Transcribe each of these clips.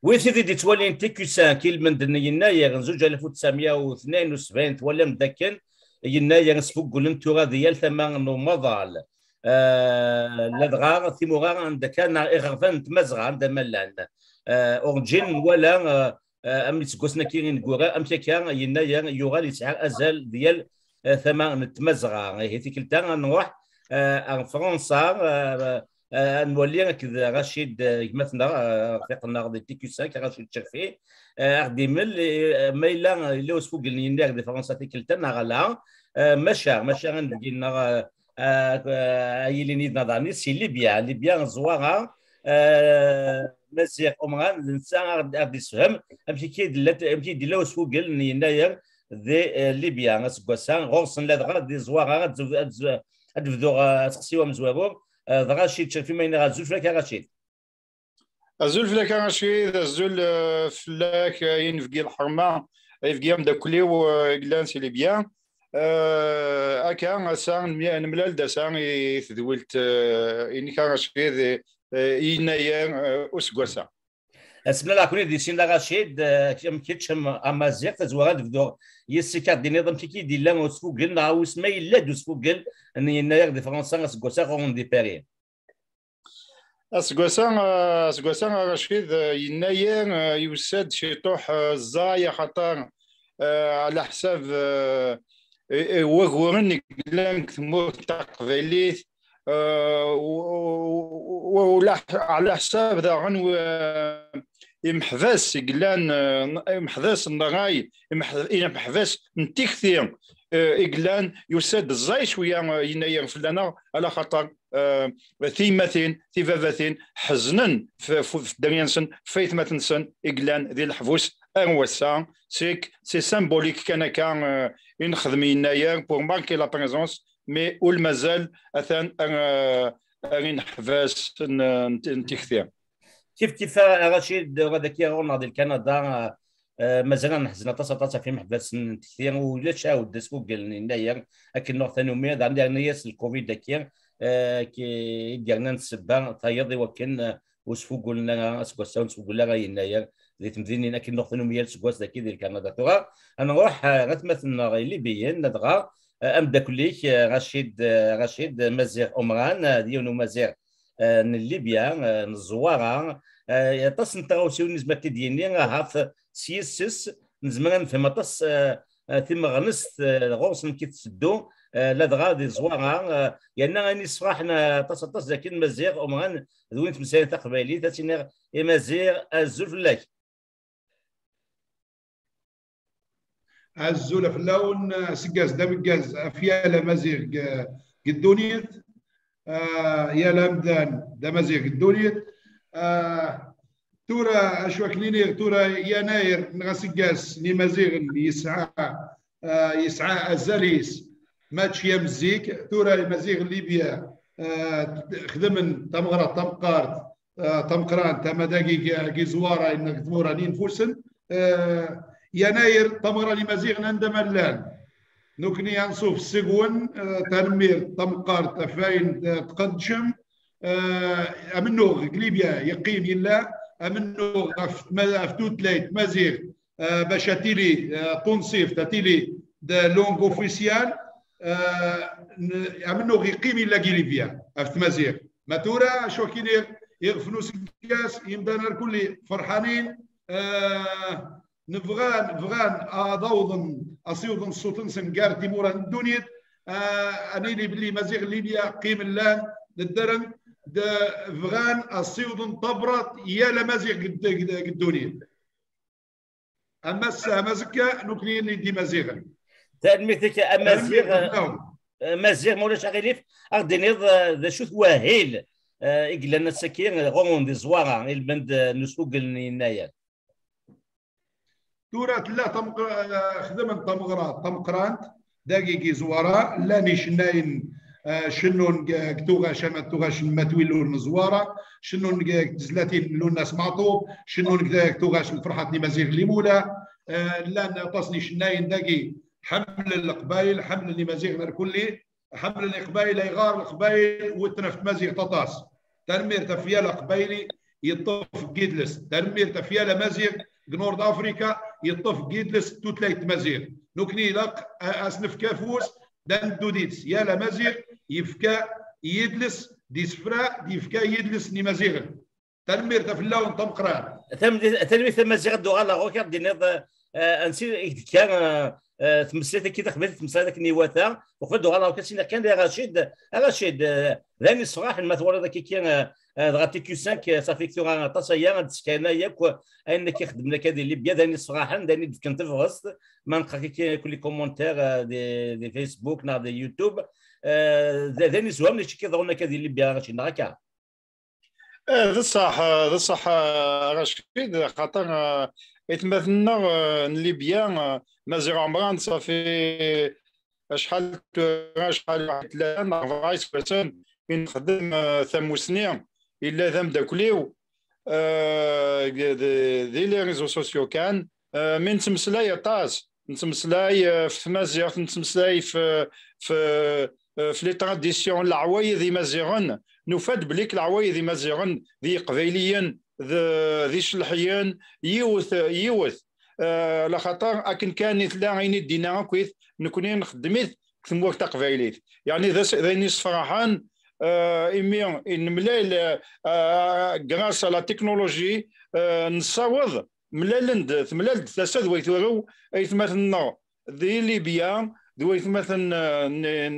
ويثيدي دي تولي انت كيسان كيل من دني يناير زوج 1972 تولى مدكن يناير سفوق لنتو غادي يال ثمان مضال لدغا ثيموغا عند كان اغفان تمزغا عند ملان اورجين ولا ام تسكوسنا كي نقورا ام كان يناير يوغال يسعى ازال ديال ثمان تمزغا هي تيكلتا نروح فرنسا نولي كذا رشيد مثلا رفيقنا غادي تيكوسا رشيد شرفي غادي ميلا اللي وسفوق اليناير دي فرنسا تيكلتا غالا ماشا غندينا يليني نظاني سي ليبيا زوارا مزيق عمران الانسان غادي يسفهم امشي كيدير وسفوق اليناير دي ليبيا سكواسا غورسن لا غادي زوارا غادي تقسيوها مزوارو رشيد شرفي ما ينغازوش فلاك رشيد الزول فلاك رشيد الزول فلاك ينفقي الحرمه يفقي مداكلي وقلان سي ليبيا اكا سان ملال داسان يثدولت اني كان رشيد يناير اسكواسا اسم الله كوني دي سين رشيد كم كيتشم امازيغ تزوغا دفدو يسكا دي نظام كي دي لا وسفوغل نعاو سمي لا دوسفوغل ان يناير دي فرنسا اسكواسا غون دي بيري اسكواسا رشيد يناير يوسد شي طوح الزايا خطر على حساب وغورن كلام ثمور تقبيليت ولا على حساب ذا عنو يمحفاس قلان يمحفاس النغاي يمحفاس نتيكثير إقلان يسد الزاي شوية يناير فلانا على خاطر ثيمتين ثيفافاتين حزنا في دميانسن فيثمتنسن إقلان ذي الحفوس أنوسا سي سيمبوليك كان ينخدم يناير بور ماركي لا بريزونس مي والمازال أثان نحفاس نتيكثير كيف رشيد غادي غون غادي كندا مازال نحزن طاسه في محبس كثير ولا شاود سوق يناير لكن نوع ثاني مياد عندنا نياس الكوفيد داكير كي ديالنا نسبا تايض وكن وسفو قلنا اسكو سوق لا يناير اللي تمديني لكن نوع ثاني مياد سكواس داكي ديال كندا ترى انا نروح غتمثلنا اللي بين ندغى ام داكليك رشيد مزيغ عمران ديالو مزيغ ليبيا الزواره تصنتراو سيو نسبه ديالني هاف سيسس نزمن في مطس ثم غنست غوص كيتسدو لا دغا دي زواره يعني غني صراحنا تصطس لكن مزيغ عمران دوين تمساين تقبالي تاتينا مزيغ الزلفلاك الزول في اللون سكاز دمجاز افيال مزيغ قدونيت يا لمدان دمزيغ قدونيت تورا اشواكلينير تورا يناير نغسكاس نمزيغ يسعى الزاليس ماتش يمزيك تورا مزيغ ليبيا خدمن تمغرا تمقارت تمقران تمداقي زوارا انك تمورا نينفوسن يناير تمغرا لمزيغ نندملان نكني نصوف السقون تنمير تمقار تفاين تقدشم امنو ليبيا يقيم يلا امنو افتوت ليت مزيغ باش تيلي تنصيف تاتيلي دا لونغ اوفيسيال امنو يقيم يلا ليبيا افت مزيغ ماتورا شو كيدير يغفنوس الكاس يمدانا الكل فرحانين نفغان اضوضن اصيوضن صوتن سنقار تيمورا الدنيا انيلي بلي مزيغ ليبيا قيم اللان للدرن فغان اصيوضن طبرت يا لمزيغ الدنيا اما مزكا نكلين دي مزيغا تلميذك مزيغ مولاش غيليف اردني ذا شوث واهيل اقلنا السكين غون دي زوارا البند نسوق النايا تورات لا خدمن تمقرانت دقيقي زوارا لاني شناين شنون كتوغا شمت توغا شمتويلون زوارا شنون تزلاتين لون ناس معطوب شنون كتوغا فرحتني مزيغ ليمولا لان تصني شناين دقي حمل القبائل حمل اللي مزيغنا الكلي حمل القبائل يغار القبائل وتنفت مزيغ تطاس تنمير تفيال قبائلي يطف جيدلس تنمير تفيالا مازيغ نورد افريكا يطف جيدلس توتلايت مازيغ نوكني لق اسنف كافوس دان دوديتس يالا مازيغ يفكا يدلس ديسفرا ديفكا يدلس ني مازيغ تنمير تفلاون طمقران تنمير مازيغ دوغالا غوكا دينا انسي كان تمسيت كي تخبيت تمسيت نيواتا وفد دوغالا وكاسينا كان رشيد ذاني الصراحه المثوره ذاك كان غاتي كيو 5 صافي كثر طاسيا تسكانا ياك انك يخدم لك هذه اللي بيا ذاني الصراحه ذاني كنت في غصت ما نلقى كل كومونتير دي فيسبوك نا دي يوتيوب ذاني زوام اللي كيظهروا لك هذه اللي بيا رشيد هكا هذا صح رشيد خاطر يتمثلنا ليبيا مازال عمران صافي شحال واحد 3 سنين نخدم 8 سنين الا ذا مداكليو دي لي ريزو سوسيو كان من نتمسلاي طاس نتمسلاي في مازيغ نتمسلاي في لي تراديسيون العوايد مازيغن نفاد بليك العوايد مازيغن ذي قبيليا ذي شلحيان يوث لا خاطر اكن كانت لا عيني دينا كويس نكوني نخدميت ثم تقبيليت يعني ذا نص فرحان إمي إن ملايل غراس لا تكنولوجي نصاوض ملالند ثملالد ثلاثة ذويثورو أيثمثلنا ذي ليبيا ذويثمثل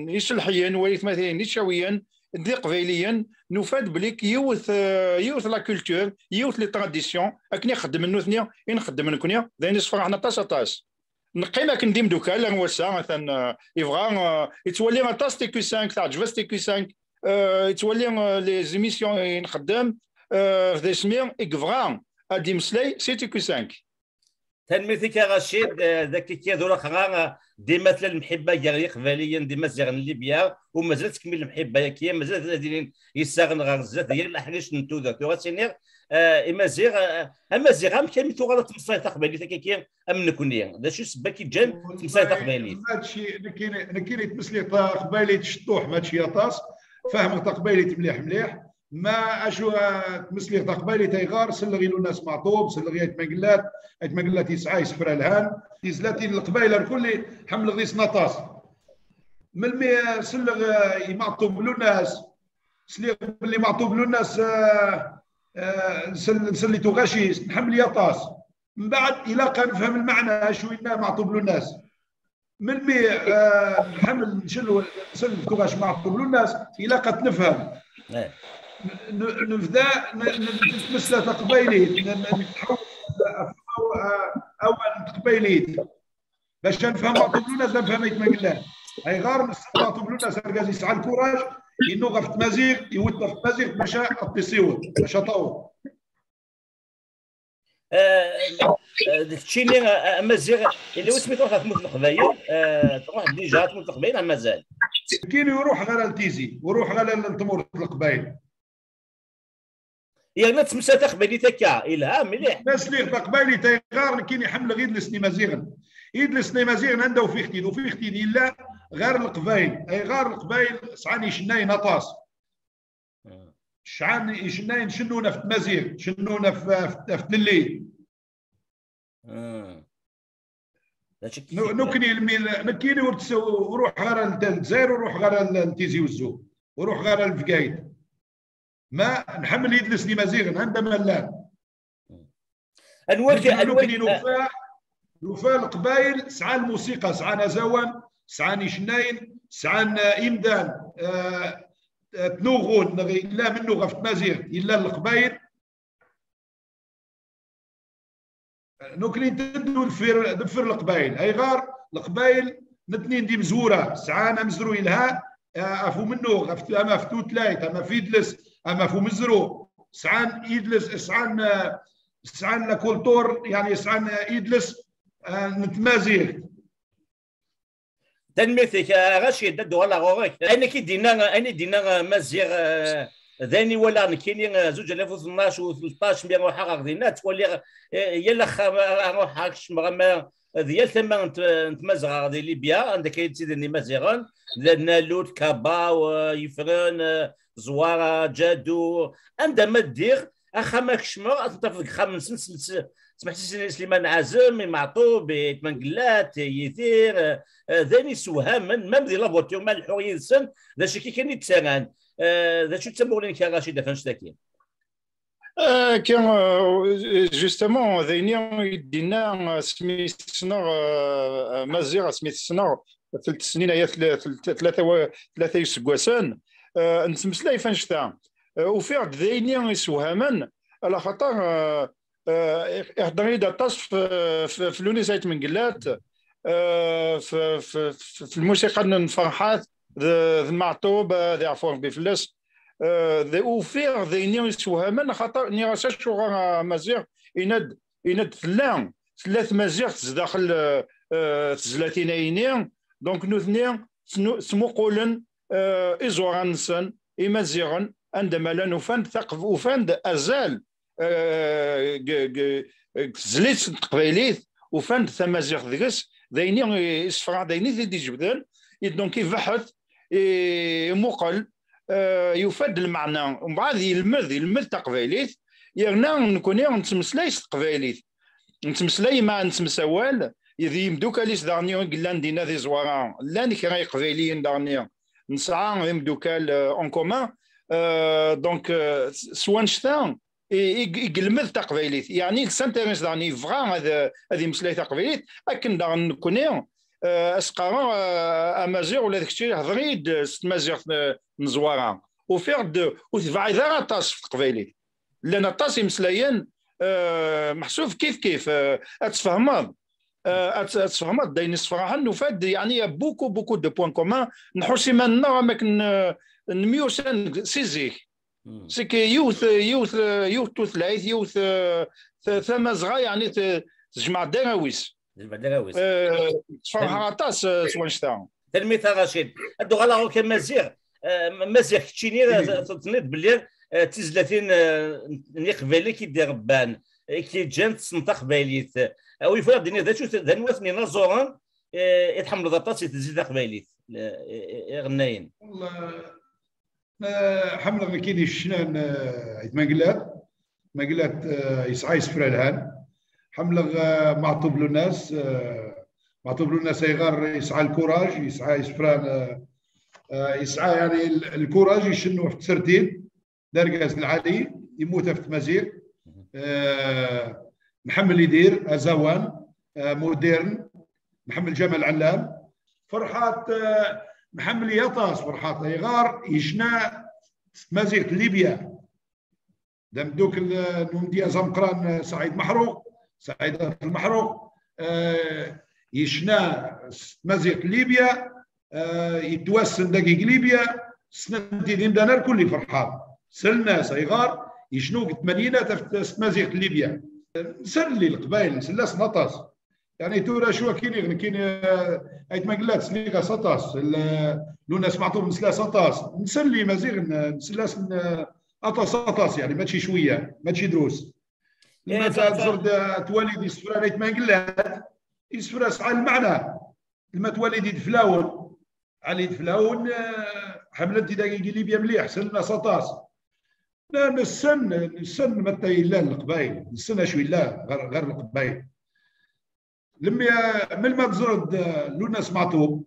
يشلحيان ويثمثل نشاويان ذي قبيليا نفاد بليك يوث لا كولتور يوث لي تراديسيون أكني خدم نوثنيا نخدم نكونيا ذي نص فرحنا طاس نقيم كنديم دوكا لا نوسع مثلا يبغى يتولي طاس تي كيو 5 تعجبس تي كيو 5 يتولي لي زيميسيون نخدم في ذي سمير يكفغان ادي مسلاي سي تي كيو 5 تنميتك يا رشيد ذاك كي ذولا خغا ديما تلا المحبه جاري قباليا ديما زيغن ليبيا ومازال تكمل المحبه ياك مازال الذين يساغن غير الزات هي الاحريش نتو ذاك وغاسينير اما زيغ ام كامل تو غلط تمصايت قبالي تاكي ام نكونيا دا شو سبا كي جان تمصايت قبالي هادشي نكين يتمسلي قبالي تشطوح ماشي يطاس فهم قبالي مليح ما اشو تمسلي قبالي تيغار سلغيلو الناس معطوب سلغي مقلات يسعى يسفر الهان يزلاتي القبائل الكل حمل غيس نطاس ملمي سلغ يمعطوب له الناس سلغ اللي معطوب له الناس نسلي تغاشي نحمل يطاس من بعد الى كان نفهم المعنى شو إنه معطوب له الناس ملمي نحمل نشلو نسلي تغاش معطوب له الناس الى قد نفهم نبدا نتمسلى تقبيليت نحول اول تقبيليت باش نفهم معطوب له الناس نفهم يتمقلان هاي غار معطوب له الناس رجال يسعى الكوراج انه غفت مزيغ يوث مزيغ باش التصيوت باش طور داكشي اللي مزيغ اللي سميتو تموت القبايل تروح ديجا تموت القبايل مازال كاين يروح غير التيزي ويروح غير تموت القبايل يعني تمسى تقبايلي تكا الهام مليح الناس اللي تقبايلي تيغار كاين يحمل غير لسني مزيغن يدلسني مزيغن عنده في اختي الا غير القبايل اي غير القبايل سعاني شناي نطاس شعان شناي شنونا في مزيغ شنونا في الليل نكيني وروح غير الجزائر وروح غير التيزي والزو وروح غير الفقايد ما نحمل يدلسني مزيغ عندما لا نوفا القبائل سعى الموسيقى سعى نزوان سعى شناين سعى إمدان تنوغون لا منه غفت مزيغ إلا القبائل نوكلين تدو دفر القبائل أي غار القبائل نتنين دي مزورة سعانا مزرو إلها أفو منه غفت أما فتو تلايت أما في يدلس أما فو مزرو سعان يدلس سعان لكولتور يعني سعان يدلس نتمازيغ تنميتك غاشي دد ولا غورك انا كي دينا مزيغ ذاني ولا نكيني 2012 و 13 بيان روحها غادينا تولي يلا روح هاكش مغما ديال ثما نتمازغ غادي ليبيا عندك يتسيدني مزيغان نالوت كابا ويفرن زواره جادو عندما دير اخا ماكش ما تفرق خمس سمحتي سليمان عازم معطوب تمنقلات يثير ذاني سوهاما مام دي لابوتيو مال الحوريه السن ذا شي كي كان يتسران ذا شو تسموا لنا كي رشيد فاش تاكين كان جوستومون ذيني يدينا سميتنا مزيغ سميتنا 3 سنين هي 3 يسكواسان نتمسلاي فانشتا وفي ذيني يسوهاما على خاطر احضري داطاس في لونيسايت من قلات في الموسيقى الفرحات المعطوب ذي عفوا بفلس وفي ذيني يسوهاما خاطر نيراسا شغل مزيغ يند ثلاث مزيغ داخل تزلاتينيين دونك نوثني سموقولن إزورانسن إمازيغن عندما لا نفند ثقف وفند أزال زليت تقبيليت وفند ثمازيغ ذكس دايني يسفرع دايني ذي جبدان دونك يبحث مقل يفاد المعنى ومن بعد يلمذ تقبيليت يغنا نكوني نتمسلاي تقبيليت نتمسلاي مع نتمسوال يذي مدوكاليس دارنيو قلان دينا ذي زوارا لان كراي قبيليين دارنيو نسعى مدوكال اون كومان دونك سوان شتا يقلمذ تقبيليت يعني سانتيريس دارني فغا هذه مسلاي تقبيليت لكن دار نكوني اسقارا امازيغ ولا داكشي هضريد مازيغ نزوارا وفيرد وتبع اذا طاس تقبيليت لان طاس مسلايين محسوب كيف اتفهمض اتفهمض داين الصراحه نفاد يعني بوكو دو بوان كومان نحوسي منا ماكن نميوسان سيزيك سكي يوث توثلايث يوث ثمازغا يعني تجمع دراويس تفرح طاس سوانشتا تلميذ رشيد هادو غالا كان مزيغ كتشيني تنيض بلي تزلاتين نيقبالي كيدير ربان كي جانت سنطق بايليت او يفرض ديني ذات شو ذنوثني نزوران يتحمل ضطات تزيد قبايليت غناين والله حمل كيدي الشنان مقلات يسعى يسفر الهان حمل معطوب له الناس يغار يسعى الكوراج يسعى يسفران يسعى يعني الكوراج يشنوا في تسرتين درقاس العالي يموت في تمازيغ محمل يدير ازوان مودرن محمل جمال علام فرحات محمل يطاس فرحات يغار يشنا مازيغ ليبيا دم دوك نومدي زمقران سعيد المحروق يشنا مازيغ ليبيا يتوسن دقيق ليبيا سنتي ديم دانر كل فرحات سلنا سيغار يشنوك 80 في مازيغ ليبيا نسلي القبائل نسلا سنطاس يعني تورا شو كاين ايت مقلات سليغا سطاس لونا سمعتو نسلا سطاس نسلي مازيغ نسلا اطاس يعني ماشي شويه ماشي دروس لما زرد تواليد يسفر ايت مقلات يسفر على المعنى لما تواليد يدفلاون علي يدفلاون حملتي دقيق ليبيا مليح سلنا سطاس لا نسن متى لا القبائل نسن شوي لا غير القبائل لما من ما تزرد لونا سمعتو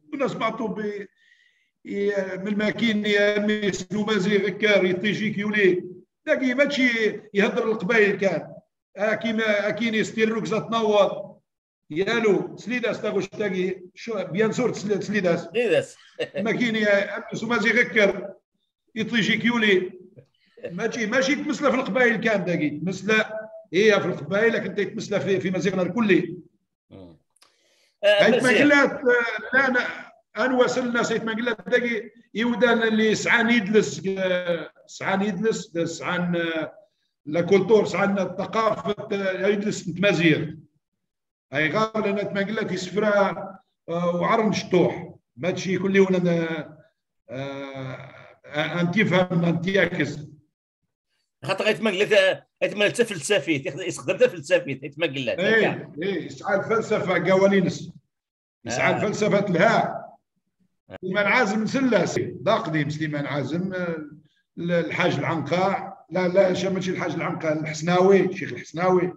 من الماكين يميس مازيغ كار يطيجيك يولي داكي ماشي يهضر القبائل كان كاين يستيروك زات نوض يالو سليداس تاغوش تاكي شو بيان سور سليداس ما كاين يميس مازيغ كار يطيجيك يولي ماشي تمثله في القبائل كان داكي تمثله هي في القبائل لكن تمثله في مزيغنا الكلي هاي مقلات لا انا وصلنا سيت مقلات داكي يودان اللي سعان يدلس سعان لا كولتور سعان الثقافه يدلس مزيغ هاي غار لان مقلات يسفرها وعرن شطوح ماشي كل يوم انت فهم انت يعكس خاطر يتمقلت فلسفيت يستخدم فلسفيت يتمقلت ايه يسعى الفلسفه قوانينس يسعى الفلسفه الها سليمان عازم نسلاسي ضاقدي سليمان عازم الحاج العنقاع لا لا ماشي الحاج العنقه، الحسناوي، شيخ الحسناوي.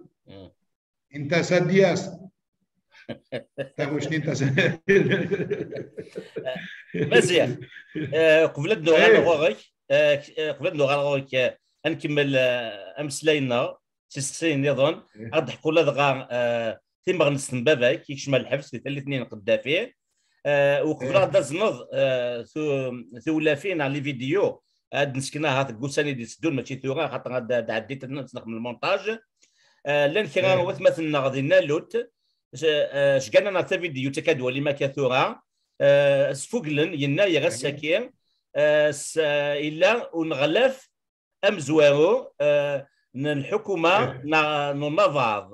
انت سادياس واش انت مزيان. قبل نغوغي نكمل امسلاينا سيسين نظن غاد نحكوا لا دغا تيما غنسن باباك كيشمل الحبس في الاثنين قدافين وقبل غدا زنض ثولافين على لي فيديو هاد نسكناها هاد الكوساني ديال السدون ماشي ثوغا خاطر غاد عديت نسنخ من المونتاج لان كيغا مثلنا غادي نالوت شكانا نتا فيديو تكادوا لما كثوغا سفوقلن ينايا غساكين الا ونغلف امزوارو الحكومه نوفاض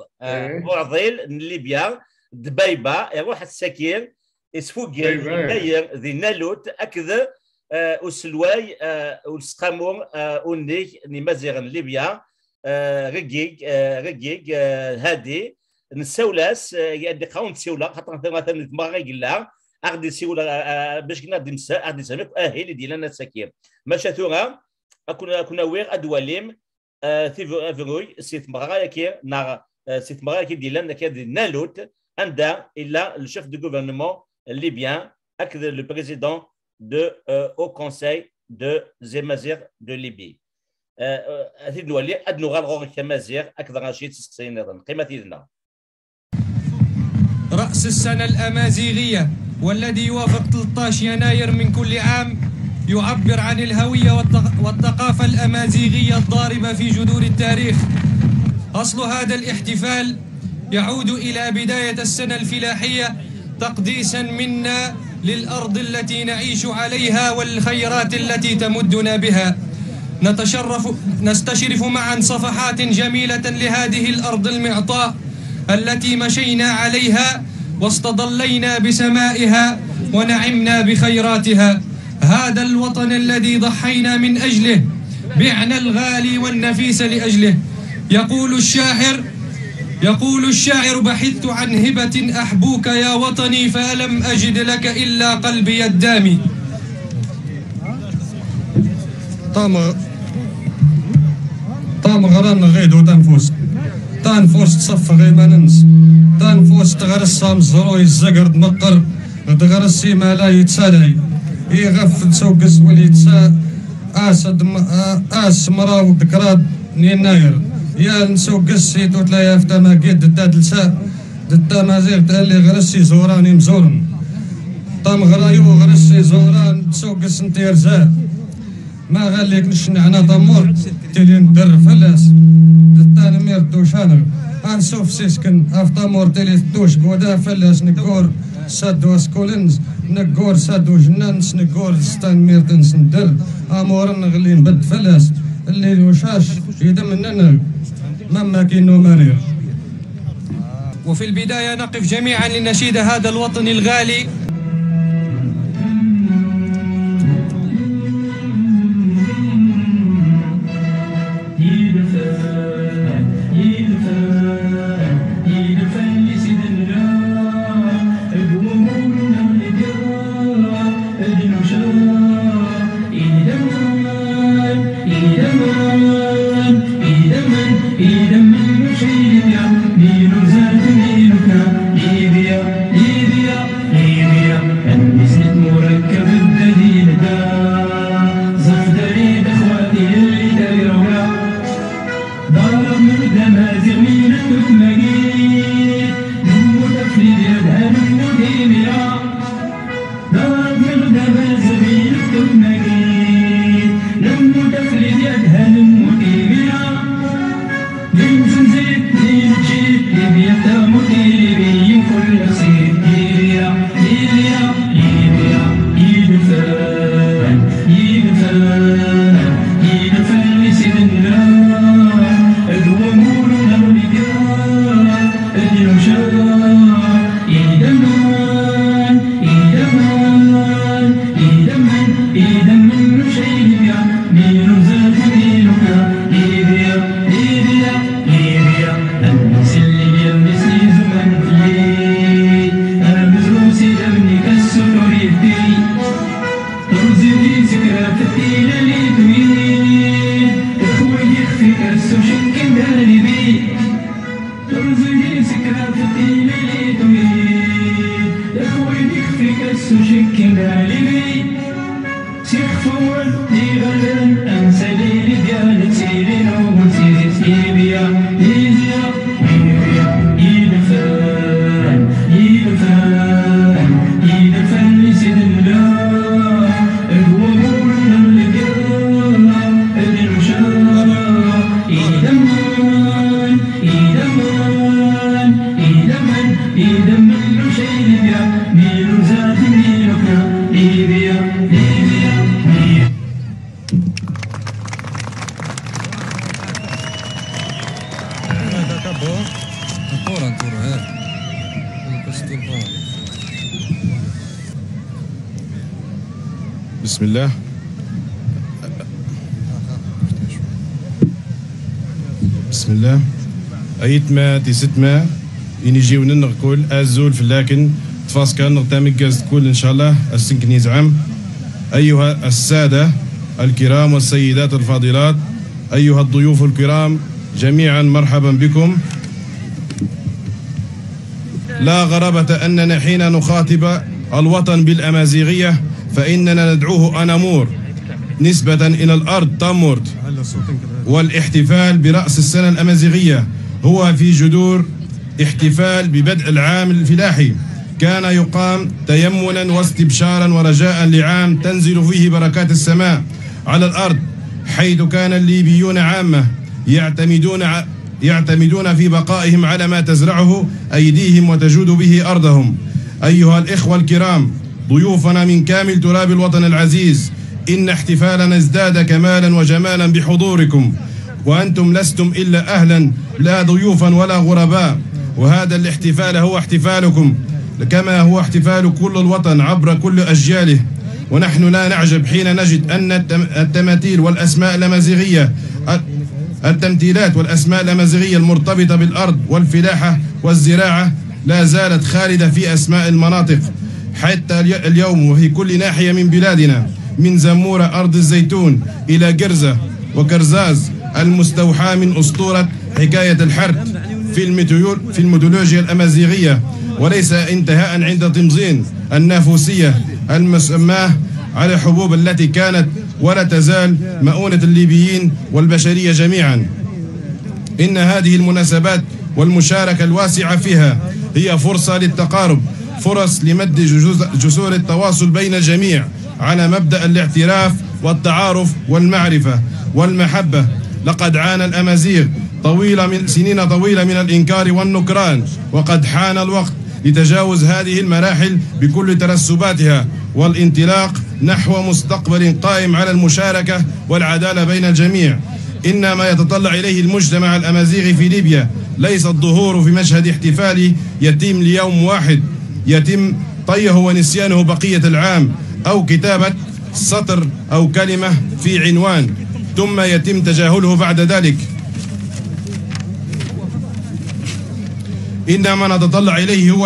بعضيل ليبيا دبيبه يروح السكين يسفوقل داير ذي نالوت اكذا وسلواي والسقامور ونيك نمازيغ ليبيا رقيق هادي نساولاس يدي قاون تساولا خاطر مثلا دماغي قلا اغدي سيولا باش كنا غادي نسى غادي سامك اهلي ديالنا السكين ماشا ثوغا كنا وير ادواليم ثيفروي سيت مغايا كي نا سيت مغايا كي ديالنا كادي نالوت عندها الا الشيف دو غوفرنمون ليبيان اكد لو بريزيدون دو او كونساي دو زيمازيغ دو ليبي هذه نولي ادنو غالغور كمازيغ اكثر رشيد سكسين ايضا قيمه يدنا رأس السنة الأمازيغية والذي يوافق 13 يناير من كل عام يعبر عن الهوية والثقافة الأمازيغية الضاربة في جذور التاريخ. أصل هذا الاحتفال يعود إلى بداية السنة الفلاحية تقديسا منا للأرض التي نعيش عليها والخيرات التي تمدنا بها. نستشرف معا صفحات جميلة لهذه الأرض المعطاء التي مشينا عليها واستظلينا بسمائها ونعمنا بخيراتها. هذا الوطن الذي ضحينا من أجله بعنا الغالي والنفيس لأجله. يقول الشاعر بحثت عن هبة أحبوك يا وطني فلم أجد لك إلا قلبي الدامي. طام غران غيدو تنفوس تصفى غيما ننس تنفوس تغرس سام الزروي الزقر دمقر تغرس سيما لا يتسالعي يغف تسوقس ولي تسا آس مراو دكراد يناير يا نسوقس سيتو تلايا فتما قيد داد لسا دتا مازيغ تالي غرسي زوراني مزورن طام غرايو غرسي زوران تسوقس نتير زار ما غاليك نشنعنا ضمور تيلي ندر فلاس دتا نمير دوشانر انسوف سيسكن افطامور تيلي دوش قودا فلاس نقور سادو اسكولنز نقور سادو جنانس نقور ستان ميرتنس ندر امور نغلي نبد فلاس اللي وشاش يدم مننا مما كينو مرير. وفي البداية نقف جميعا لنشيد هذا الوطن الغالي. Yes. بسم الله. بسم الله. أيتما تيستما ينجيو ننغكل أزول فلاكن تفاسكا نغتامك كل إن شاء الله السنكني زعم. أيها السادة الكرام والسيدات الفاضلات، أيها الضيوف الكرام جميعا مرحبا بكم. لا غرابة أننا حين نخاطب الوطن بالأمازيغية فإننا ندعوه أنامور نسبة إلى الأرض تامورت، والاحتفال برأس السنة الأمازيغية هو في جذور احتفال ببدء العام الفلاحي، كان يقام تيمنا واستبشارا ورجاء لعام تنزل فيه بركات السماء على الأرض، حيث كان الليبيون عامة يعتمدون في بقائهم على ما تزرعه أيديهم وتجود به أرضهم. أيها الإخوة الكرام ضيوفنا من كامل تراب الوطن العزيز، إن احتفالنا ازداد كمالا وجمالا بحضوركم، وأنتم لستم إلا أهلا لا ضيوفا ولا غرباء، وهذا الاحتفال هو احتفالكم كما هو احتفال كل الوطن عبر كل أجياله. ونحن لا نعجب حين نجد أن التماثيل والأسماء الأمازيغية التمثيلات والأسماء الأمازيغية المرتبطة بالأرض والفلاحة والزراعة لا زالت خالدة في أسماء المناطق حتى اليوم، وفي كل ناحية من بلادنا من زمورة أرض الزيتون إلى جرزة وكرزاز المستوحاة من أسطورة حكاية الحرد في الميثولوجيا الأمازيغية، وليس انتهاء عند تمزين النافوسية المسماه على الحبوب التي كانت ولا تزال مؤونة الليبيين والبشرية جميعا. إن هذه المناسبات والمشاركة الواسعة فيها هي فرصة للتقارب، فرص لمد جسور التواصل بين الجميع على مبدأ الاعتراف والتعارف والمعرفة والمحبة. لقد عانى الأمازيغ سنين طويلة من الإنكار والنكران، وقد حان الوقت لتجاوز هذه المراحل بكل ترسباتها والانطلاق نحو مستقبل قائم على المشاركة والعدالة بين الجميع. إن ما يتطلع إليه المجتمع الأمازيغي في ليبيا ليس الظهور في مشهد احتفالي يتم ليوم واحد يتم طيه ونسيانه بقية العام، أو كتابة سطر أو كلمة في عنوان ثم يتم تجاهله بعد ذلك. إن ما نتطلع إليه هو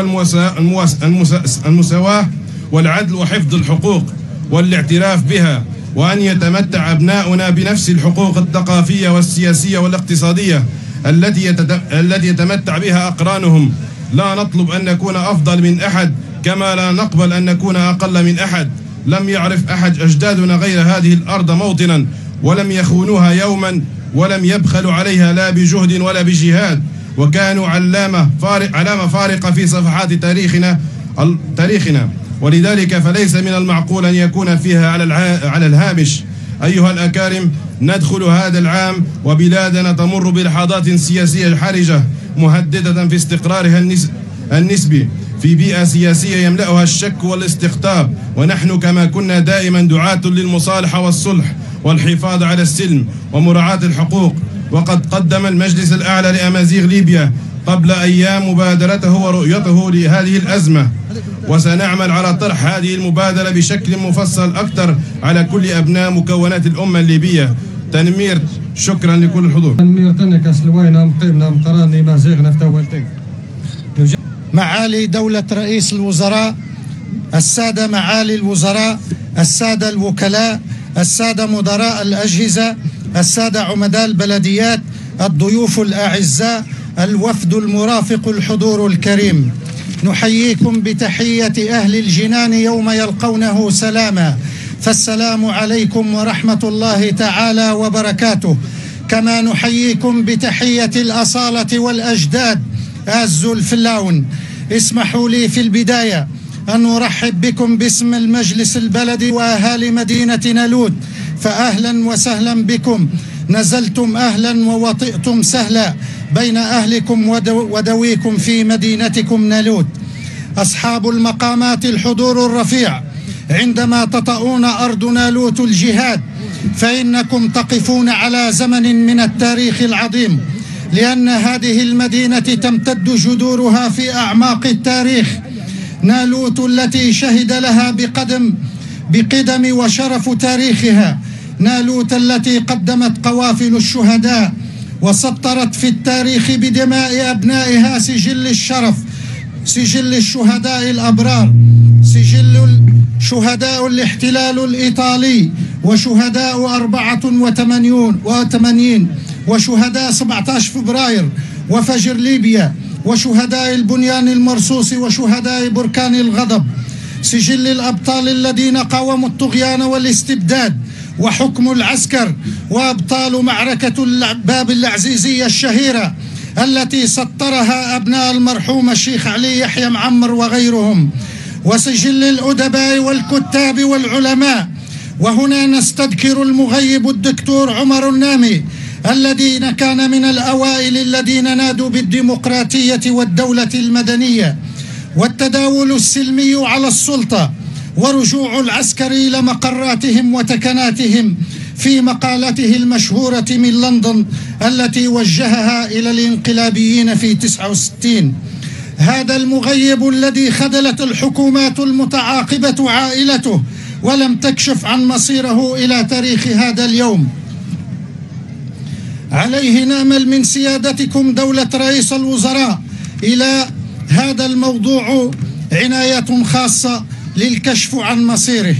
المساواة والعدل وحفظ الحقوق والاعتراف بها، وأن يتمتع أبناؤنا بنفس الحقوق الثقافية والسياسية والاقتصادية التي يتمتع بها أقرانهم. لا نطلب أن نكون أفضل من أحد، كما لا نقبل أن نكون أقل من أحد. لم يعرف أحد أجدادنا غير هذه الأرض موطنا، ولم يخونوها يوما، ولم يبخلوا عليها لا بجهد ولا بجهاد، وكانوا علامة فارقة في صفحات تاريخنا، ولذلك فليس من المعقول أن يكون فيها على الهامش. أيها الأكارم، ندخل هذا العام وبلادنا تمر بلحظات سياسية حرجة مهددة في استقرارها النسبي في بيئة سياسية يملأها الشك والاستقطاب، ونحن كما كنا دائما دعاة للمصالحة والصلح والحفاظ على السلم ومراعاة الحقوق. وقد قدم المجلس الأعلى لأمازيغ ليبيا قبل أيام مبادرته ورؤيته لهذه الأزمة، وسنعمل على طرح هذه المبادرة بشكل مفصل أكثر على كل أبناء مكونات الأمة الليبية. تنمير، شكرا لكل الحضور. تنمير تنك سلوينا مقيمنا مقراني مازيغنا في تولتين. معالي دولة رئيس الوزراء، السادة معالي الوزراء، السادة الوكلاء، السادة مدراء الأجهزة، السادة عمداء البلديات، الضيوف الأعزاء، الوفد المرافق الحضور الكريم، نحييكم بتحية أهل الجنان يوم يلقونه سلاما، فالسلام عليكم ورحمة الله تعالى وبركاته. كما نحييكم بتحية الأصالة والأجداد أعزوا في اللون. اسمحوا لي في البداية أن أرحب بكم باسم المجلس البلدي وأهالي مدينة نالوت، فأهلا وسهلا بكم. نزلتم أهلا ووطئتم سهلا بين أهلكم ودويكم في مدينتكم نالوت. أصحاب المقامات الحضور الرفيع، عندما تطؤون أرض نالوت الجهاد فإنكم تقفون على زمن من التاريخ العظيم، لأن هذه المدينة تمتد جذورها في أعماق التاريخ. نالوت التي شهد لها بقدم وشرف تاريخها، نالوت التي قدمت قوافل الشهداء وسطرت في التاريخ بدماء أبنائها سجل الشرف، سجل الشهداء الأبرار، سجل شهداء الاحتلال الإيطالي، وشهداء 84 وشهداء 17 فبراير وفجر ليبيا، وشهداء البنيان المرصوص، وشهداء بركان الغضب، سجل الأبطال الذين قاوموا الطغيان والاستبداد وحكم العسكر، وأبطال معركة باب العزيزية الشهيرة التي سطرها أبناء المرحوم الشيخ علي يحيى معمر وغيرهم، وسجل الأدباء والكتاب والعلماء. وهنا نستذكر المغيب الدكتور عمر النامي الذين كان من الأوائل الذين نادوا بالديمقراطية والدولة المدنية والتداول السلمي على السلطة، ورجوع العسكر إلى مقراتهم وتكناتهم في مقالته المشهورة من لندن التي وجهها إلى الانقلابيين في 69. هذا المغيب الذي خذلت الحكومات المتعاقبة عائلته ولم تكشف عن مصيره إلى تاريخ هذا اليوم. عليه نأمل من سيادتكم دولة رئيس الوزراء إلى هذا الموضوع عناية خاصة للكشف عن مصيره.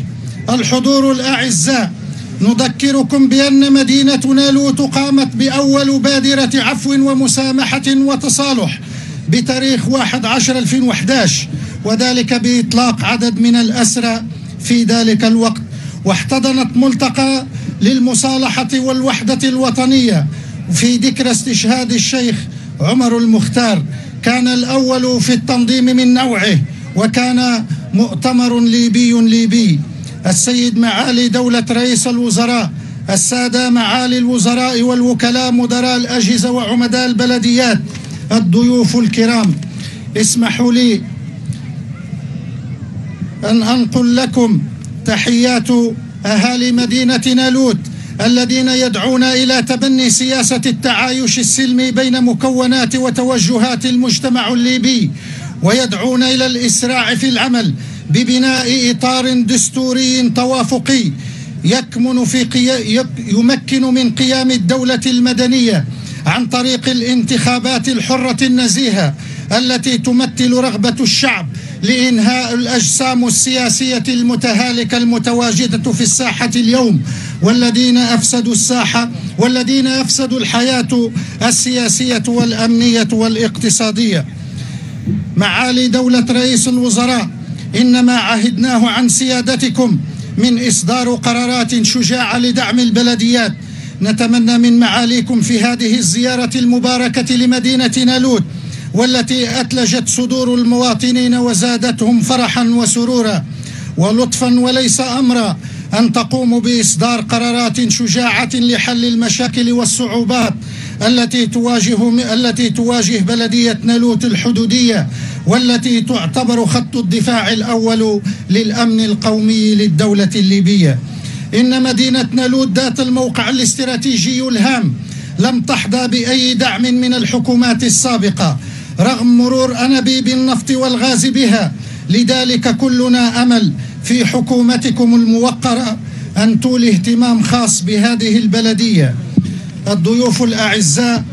الحضور الأعزاء، نذكركم بأن مدينة نالوت قامت بأول بادرة عفو ومسامحة وتصالح بتاريخ 1/10/2011، وذلك بإطلاق عدد من الأسرى في ذلك الوقت، واحتضنت ملتقى للمصالحة والوحدة الوطنية في ذكرى استشهاد الشيخ عمر المختار. كان الأول في التنظيم من نوعه، وكان مؤتمر ليبي. السيد معالي دولة رئيس الوزراء، السادة معالي الوزراء والوكلاء، مدراء الأجهزة وعمداء البلديات، الضيوف الكرام، اسمحوا لي أن أنقل لكم تحيات أهالي مدينة نالوت الذين يدعون إلى تبني سياسة التعايش السلمي بين مكونات وتوجهات المجتمع الليبي، ويدعون إلى الإسراع في العمل ببناء إطار دستوري توافقي يمكن من قيام الدولة المدنية عن طريق الانتخابات الحرة النزيهة التي تمثل رغبة الشعب لإنهاء الأجسام السياسية المتهالكة المتواجدة في الساحة اليوم، والذين أفسدوا الساحة والذين أفسدوا الحياة السياسية والأمنية والاقتصادية. معالي دولة رئيس الوزراء، إنما عهدناه عن سيادتكم من إصدار قرارات شجاعة لدعم البلديات. نتمنى من معاليكم في هذه الزيارة المباركة لمدينة نالوت، والتي أتلجت صدور المواطنين وزادتهم فرحا وسرورا ولطفا وليس أمرا، أن تقوموا بإصدار قرارات شجاعة لحل المشاكل والصعوبات التي تواجه بلدية نالوت الحدودية، والتي تعتبر خط الدفاع الأول للأمن القومي للدولة الليبية. إن مدينة نالوت ذات الموقع الاستراتيجي الهام لم تحظى بأي دعم من الحكومات السابقة رغم مرور أنابيب النفط والغاز بها، لذلك كلنا أمل في حكومتكم الموقرة أن تولي اهتمام خاص بهذه البلدية. الضيوف الأعزاء،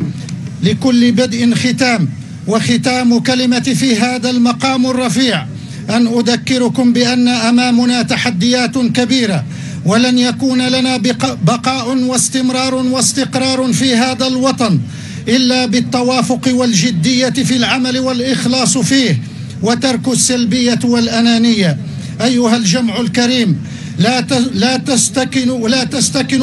لكل بدء ختام، وختام كلمتي في هذا المقام الرفيع أن أذكركم بأن أمامنا تحديات كبيرة، ولن يكون لنا بقاء واستمرار واستقرار في هذا الوطن إلا بالتوافق والجدية في العمل والإخلاص فيه، وترك السلبية والأنانية. أيها الجمع الكريم، لا تستكنوا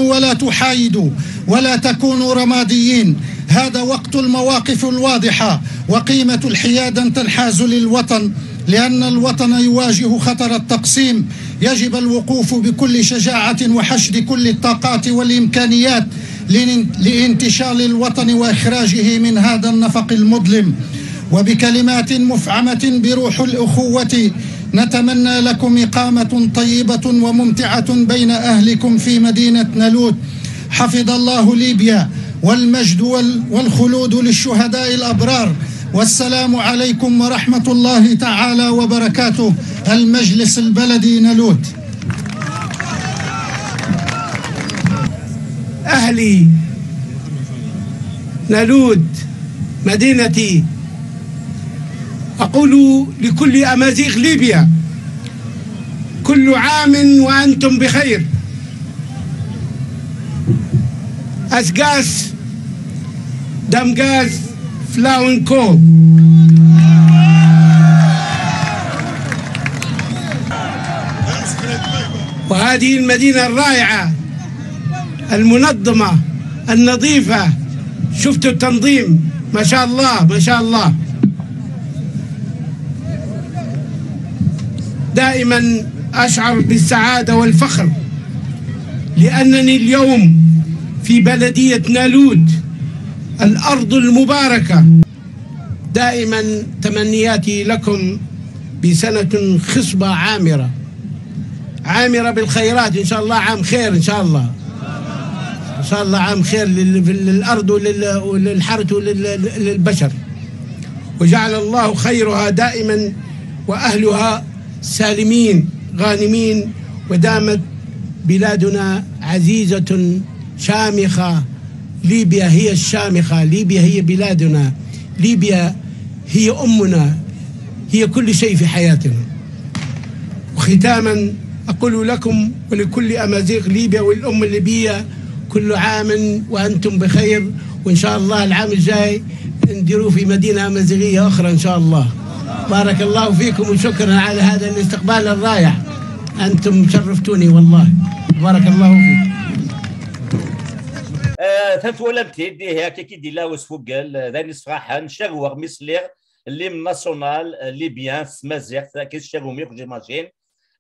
ولا تحايدوا ولا تكونوا رماديين. هذا وقت المواقف الواضحة وقيمة الحياد أن تنحاز للوطن، لأن الوطن يواجه خطر التقسيم. يجب الوقوف بكل شجاعة وحشد كل الطاقات والإمكانيات لانتشال الوطن وإخراجه من هذا النفق المظلم. وبكلمات مفعمة بروح الأخوة نتمنى لكم إقامة طيبة وممتعة بين أهلكم في مدينة نالوت. حفظ الله ليبيا، والمجد والخلود للشهداء الأبرار. والسلام عليكم ورحمة الله تعالى وبركاته. المجلس البلدي نالوت. أهلي نالوت مدينتي، أقول لكل أمازيغ ليبيا: كل عام وأنتم بخير. أسقاس دمقاس فلاونكو. وهذه المدينة الرائعة المنظمة النظيفة، شفتوا التنظيم ما شاء الله ما شاء الله. دائما أشعر بالسعادة والفخر لأنني اليوم في بلدية نالوت، الأرض المباركة. دائما تمنياتي لكم بسنة خصبة عامرة بالخيرات إن شاء الله. عام خير إن شاء الله، إن شاء الله عام خير للأرض وللحرث وللبشر، وجعل الله خيرها دائما وأهلها سالمين غانمين. ودامت بلادنا عزيزة شامخة. ليبيا هي الشامخة، ليبيا هي بلادنا، ليبيا هي أمنا، هي كل شيء في حياتنا. وختاما أقول لكم ولكل أمازيغ ليبيا والأمة الليبية: كل عام وأنتم بخير، وإن شاء الله العام الجاي نديروا في مدينة أمازيغية أخرى إن شاء الله. بارك الله فيكم وشكرا على هذا الاستقبال الرائع، أنتم شرفتوني والله. بارك الله فيكم. تنتولمتي دي هكا كي دي لا وسفوقل ذاني صراحه شغوغ ميسليغ اللي من ناسيونال ليبيان مازيغ كي شغو ميغ جيماجين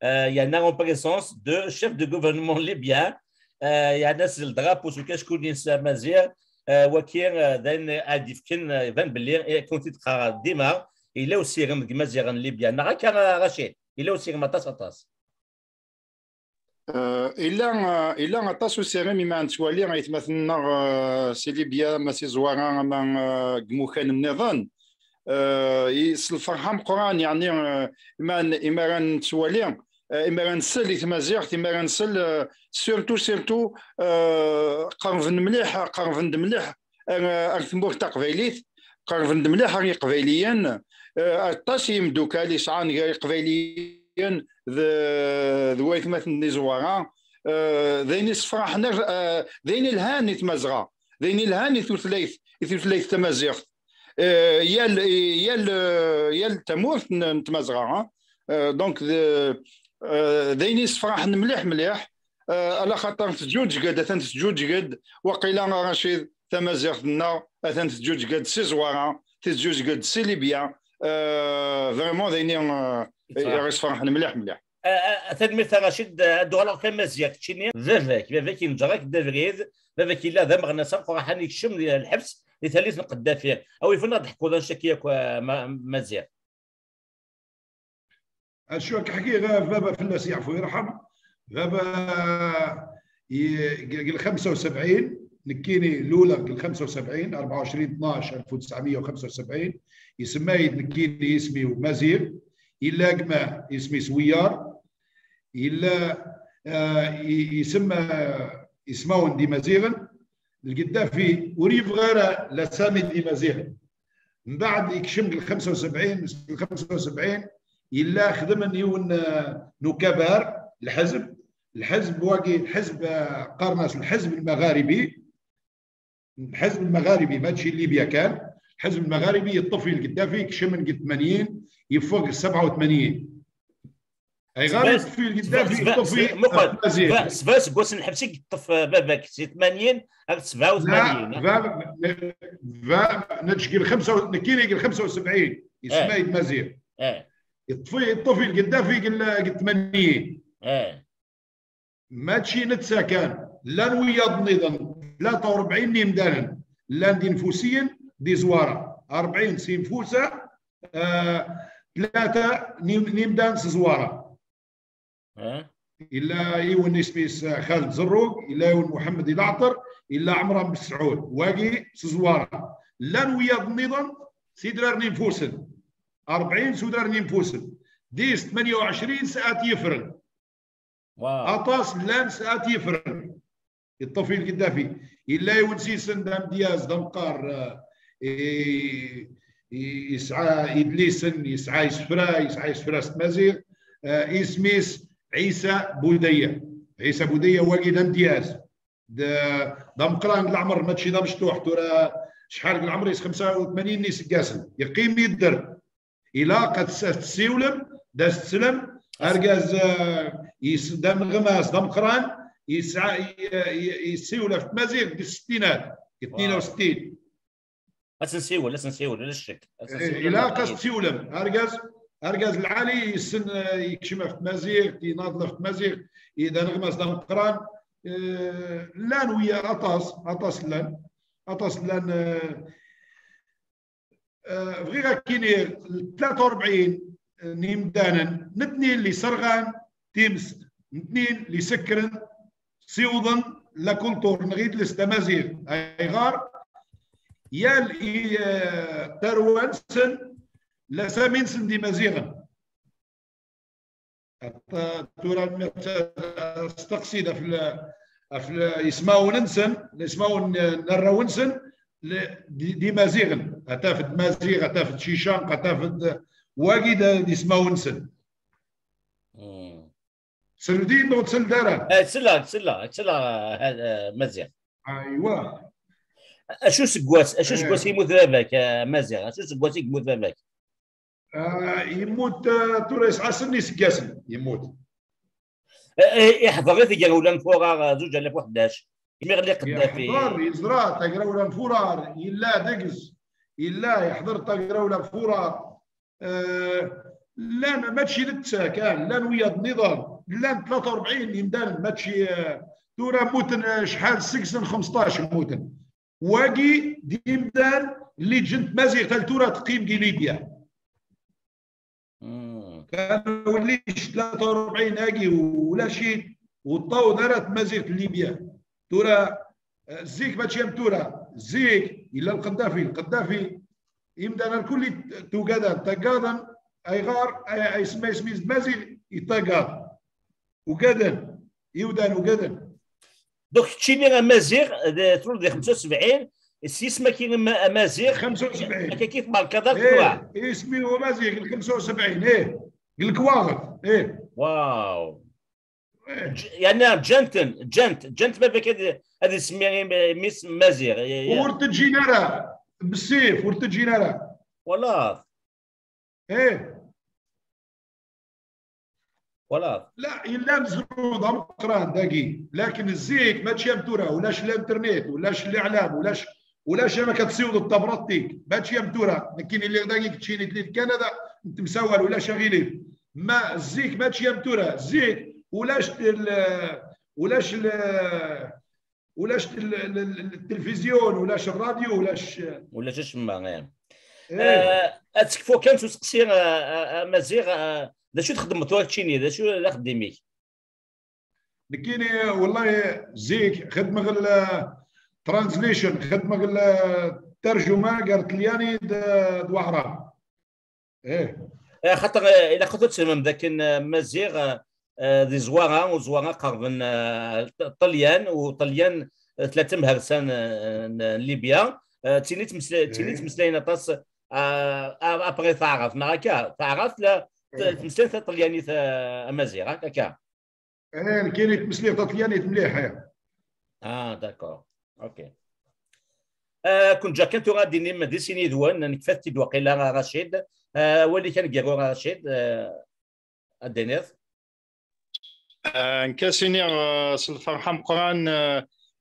يعني اون بريسونس دو شيف دو غوفرنمون ليبيان يعني ناس الدرابو شكون ينسى مازيغ وكين ذان اديف كن فان بلي كنت تقرا ديما الا وسيغن مازيغ ليبيان هكا رشيد الا وسيغ طاس إلا غطاس وسيرمي ما نتوالي غيتمثلنا سي ليبيا ما سي زوارا ما قموكان النظام الفرحة مقران يعني إما غنتوالي إما غنسل يتمازيغ إما غنسل سيرتو قرفن مليح أرثمور تقبيليت قرفن مليح غير قبيليا الطاسي مدوكالي شعان غير قبيليا ذويت مثل زوارا ذين صفرحنا ذين الهان يتمزغا ذين الهان يثلث تمازيغ يال تموت نتمزغا دونك ذين صفرحنا مليح على خاطر تجوج قد تجوج قد وقيلا رشيد تمازيغنا تجوج قد سي زوارا تجوج قد سي ليبيا فريمون ذين يصفرحنا مليح تدمير رشيد الدولار كان مزيان تشيني فافاك ينجرك دافريد فافاك الا ذا مغنى ساق راح يكشم الحبس لثالث نقدا فيه او يفنا ضحكوا ذا شكيك مزيان شو حقيقه فابا فلاس يعفو يرحم فابا قال 75 نكيني الاولى قال 75 24 12 1975 يسمى نكيني اسمي مازيغ إلا قما اسمي سويار إلا يسمون دي مازيغن القدافي وريف غير لسامي دي مازيغن من بعد يكشم ال 75 إلا خدم نيون نكبار الحزب واقي الحزب قرناس الحزب المغاربي ماشي ليبيا كان الحزب المغاربي يطفي القدافي يكشم من 80 يفوق 87 اي غير يطفي القدافي يطفي مزيغ سفاس قوس نحبسك طف باباك سي 80 أو 87 نتشكل 5 كاين 75 يسمى مزيغ يطفي القدافي قال 80 ماشي نتساكن لا نويض نظام 43 نيمدانا لا دي نفوسيا دي زواره 40 سينفوسه 3 نيمدان زواره إلا يون سميس خالد زروق إلا يون محمد العطر إلا عمران بن سعود واقي سزواره لا نويض النظام سيدرار نيمفوسن 40 سودار نيمفوسن ديس 28 ساعات يفرن أطاس لان ساعات يفرن يطفي القدافي إلا يون سيسن دام دياز دام قار يسعى إدليسن يسعى يسفرا ستمازيغ اسميس عيسى بودية واقي امتياز دام قران العمر ماشي دام مشطوح ترى شحال العمر يس 85 نيس كاسن يقيم يدر الى قد تسيولم داس تسلم اركاز دام غماس دام قران يسعى يسيول في مزيغ في الستينات 62 اسنسيول لا الشك الى قد تسيولم اركاز العالي يسن يكشم في مزيغ يناضل في مزيغ اذا نغمس دام قران لان ويا اطاس لان فغيرا كاين 43 نيمدانا نتنين اللي سرغان تيمس نتنين اللي سكرن سيوضن لا كونتور نغيد الاستمازيغ ايغار يال تروانسن لا سامين سن دي مزيغا تورا استقصيد في يسمعوا ننسن يسمعوا نراونسن دي مزيغن اتافد مزيغ اتافد شيشان اتافد واجد يسمعوا ننسن سلدين نوت سل دارا تسلا مزيغ ايوا اشو سكواس يموت باباك مزيغ اشو سكواس يموت باباك يموت تورا يسعى سني سكاسن يموت يحضر غير تيجا ولا نفورار 2011 يمي غير قدافي يحضر يزرع تقرا ولا نفورار الا دقز الا يحضر تقرا ولا نفورار لا ماشي نتساكن لا نويض نظام لا 43 يمدان ماشي تورا موتن شحال 6 15 موتن واقي ديمدان اللي جنت مازيغ تال تورا تقيم كي ليبيا كان وليش 43 اقي ولا شيء والطو دارت مازيغ ليبيا تورا زيك ماشي تورا زيك الا القذافي يمدان الكل تقاضن ايغار اسمه مازيغ يتقاض وقدن يودان وقدن دوك تشيني مازيغ تولد 75 السيسما كاين مازيغ 75 كيف ماركا اسمي هو مازيغ 75 قال لك واغد واو يعني جنت باباك هذه سميها ميس مازيغ ورد الجينارة بالسيف ورد الجينارة والله ولا لا الا مزرود قران داكي لكن الزيك ما تشيم تورا ولاش الانترنت ولاش الاعلام ولاش ما كتصيود الطبراتيك ما تشيم تورا كاين اللي داكي تشيني تلي كندا انت مساول ولا شغيلي ما الزيك ما تشيم تورا الزيك ولاش التلفزيون ولاش الراديو ولاش الشمع اتكفو كان تسقسي مزيغ دا شو تخدم توك تشيني دا شو لا خدميك كاين والله زيك خدمه غير ترانزليشن خدمه غير ترجمه قالت لياني دوحرام خاطر الا كنت تسمم ذاك مزيغ دي زواره قربن الطليان وطليان 3 مهرسان ليبيا تيني تمسلين طاس ابغي تعرف معك تعرف لا تمسلين طلياني مزيغ هكا كاين تمسلين طلياني مليحه داكور اوكي كنت جا كنت غادي دي سيني دوان نكفات واقيلا رشيد ولي كان كيغو رشيد الدنيا نكاسيني الفرحة مقران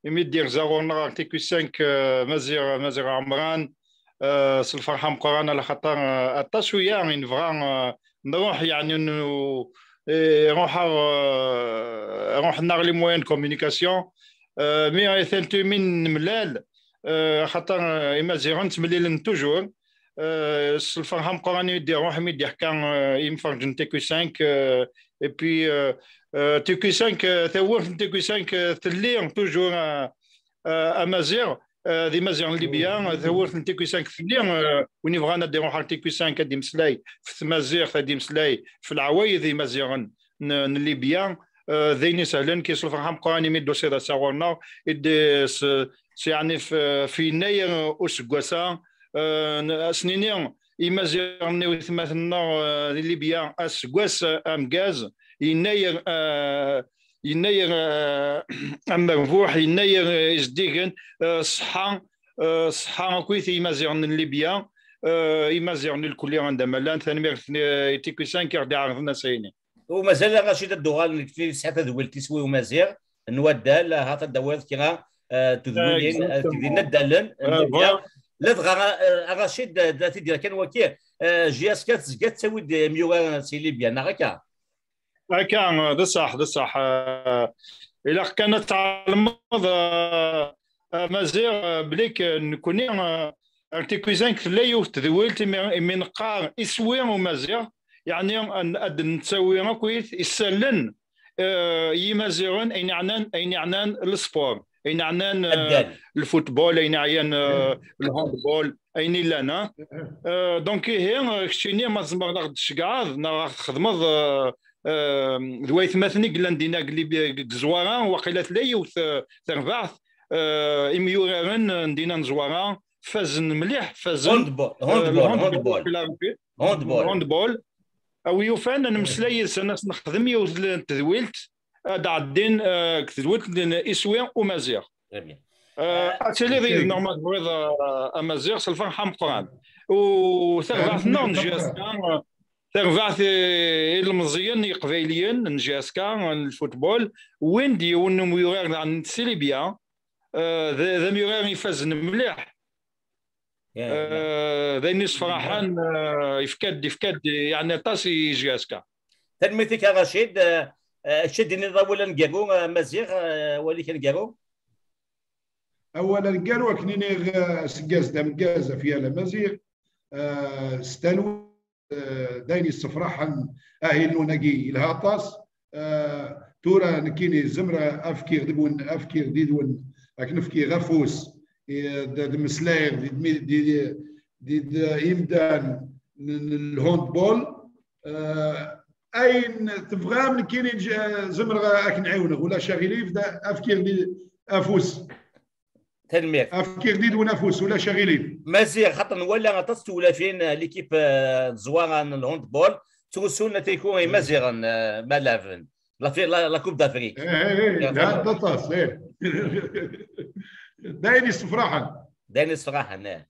يمدير زاغونا تيكو 5 مازيغ عمران الفرحة مقران على خاطر التسوية نبغى نروح يعني نروح نار لي موين كومونيكاسيون مي ثالث من ملال خاطر مازيغ تمليل توجور الفرحة مقران يدير روح يدير كان يمفرج تيكو 5 et puis TQ5 TQ5 تلي توجور امازيغ دي مازيغ ليبيان ثورت TQ5 تلي وين بغانا نديرو حال TQ5 هادي مسلاي في مازيغ هادي مسلاي في العوايد دي مازيغ ليبيان ذيني سهلن كيس الفرحه مقاني ميدو سيدا ساورنا يعني في يناير اسكواسا سنينيا يمازيغ نيو ثماثنا ليبيا اسكواس امكاز يناير مرفوح يناير ازديغن صحة كويث يمازيغ ليبيا يمازيغ الكلية عندما لان ثاني تيكو 5 يرجع عرضنا سيني ومازال رشيد الدوغال في ساعه ذوال تسوي ومازيغ نودال هذا الدوال كيغا تذويلين تدينا الدالن لا تغا رشيد ذاتي ديال كان وكيه جي اس كات زكات تسوي ميوغا سي ليبيا نغاكا كان ده صح الا كانت تعلمض مازيغ بليك نكوني ارتيكوزان كلايو تذويلت من قار اسوي ومازيغ يعني ان نسوي كويس يسلن يمازيغون اين عنان السبور اين عنان الفوتبول اين عيان الهاندبول اين لنا دونك هي كشيني ما زمر شكاع نخدمض ذوي ثماثني قلنا دينا قلي زوارا وقيلات لي وثربعث اميوران ندينا نزوارا فازن مليح فازن هوندبول او يوفان نمسلاي الناس نخدم يوز تذويلت دعدين تذويلت اسوي ومازيغ اتلي ذي نورمال بغيض امازيغ سلفان حمقران وثربعث نونجي ترفعت المزيان قبيليين نجاسكا الفوتبول وين ديون ميورير عن سيليبيا ذا ميورير يفاز مليح ذا الناس فرحان يفكد يعني طاسي جاسكا تلميتك يا رشيد شدني اولا نقارو مزيغ ولي كنقارو اولا نقارو كنيني سكاز دام كازا فيها مزيغ ستالو دايني الصفراحا اهل نجي الهاطاس تورا نكيني زمره افكير ديدون اكنفكي غفوس مسلاير دي يمدان الهوندبول اين تفغام نكيني زمره اكنعاونه ولا شاغليف دا افكير دي افوس تنمير افكير جديد ونفوس ولا شغالين مازيغ خاطر ولا غطست ولا فين ليكيب زوارا الهوندبول توسونا تيكون مازيغ مالافن لا كوب دافريك لا طاس دايني الصفراحه نعم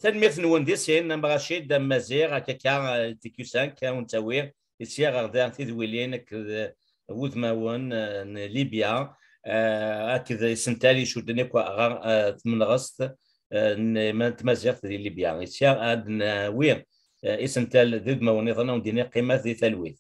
تنمير نونديسين رشيد مازيغ كا تيكو 5 كان تاوير يسير غدا تيدويلين وذماون ليبيا هكذا سنتالي شو دنيكو غار 8 غسط ما تمازيغ ديال ليبيا يسير عندنا وين اسنتال ذود ما ونظنا ندير قيمه ذي ثلويث